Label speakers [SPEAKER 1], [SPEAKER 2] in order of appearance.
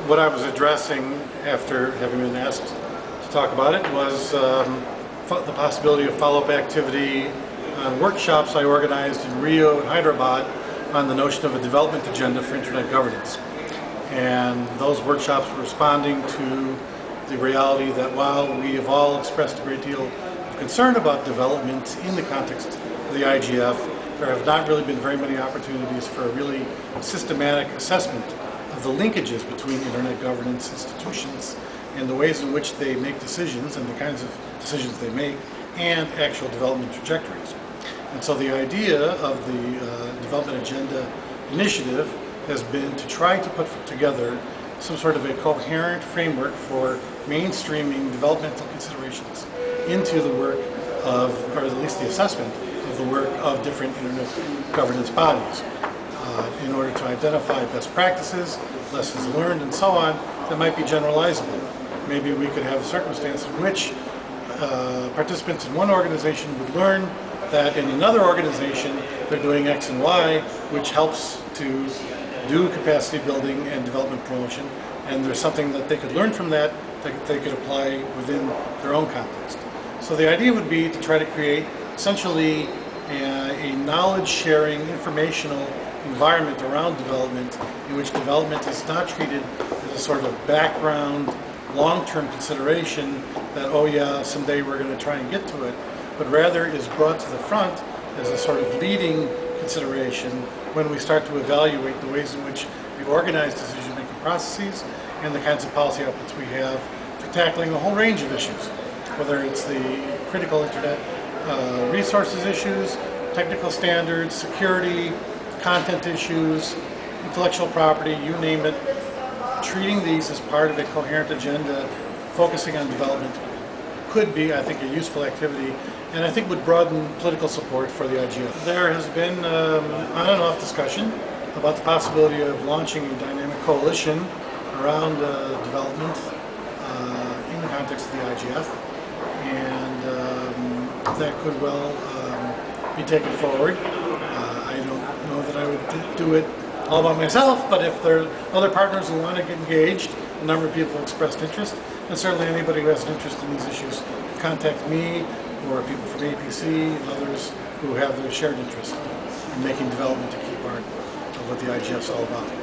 [SPEAKER 1] what I was addressing after having been asked to talk about it was the possibility of follow-up activity on workshops I organized in Rio and Hyderabad on the notion of a development agenda for internet governance. And those workshops were responding to the reality that while we have all expressed a great deal of concern about development in the context of the IGF, there have not really been very many opportunities for a really systematic assessment of the linkages between internet governance institutions and the ways in which they make decisions and the kinds of decisions they make and actual development trajectories. And so the idea of the Development Agenda Initiative has been to try to put together some sort of a coherent framework for mainstreaming developmental considerations into the work of, or at least the assessment of the work of different internet governance bodies in order to identify best practices, lessons learned, and so on that might be generalizable. Maybe we could have a circumstance in which participants in one organization would learn that in another organization they're doing X and Y, which helps to do capacity building and development promotion, and there's something that they could learn from that they could apply within their own context. So the idea would be to try to create essentially a knowledge-sharing, informational environment around development in which development is not treated as a sort of background, long-term consideration that, oh yeah, someday we're going to try and get to it, but rather is brought to the front as a sort of leading consideration when we start to evaluate the ways in which we organize decision-making processes and the kinds of policy outputs we have for tackling a whole range of issues, whether it's the critical internet resources issues, technical standards, security, content issues, intellectual property, you name it. Treating these as part of a coherent agenda, focusing on development, could be, I think, a useful activity, and I think would broaden political support for the IGF. There has been on and off discussion about the possibility of launching a dynamic coalition around development in the context of the IGF, and that could well be taken forward. I don't know that I would do it all by myself, but if there are other partners who want to get engaged, a number of people have expressed interest, and certainly anybody who has an interest in these issues contact me or people from APC and others who have a shared interest in making development a key part of what the IGF is all about.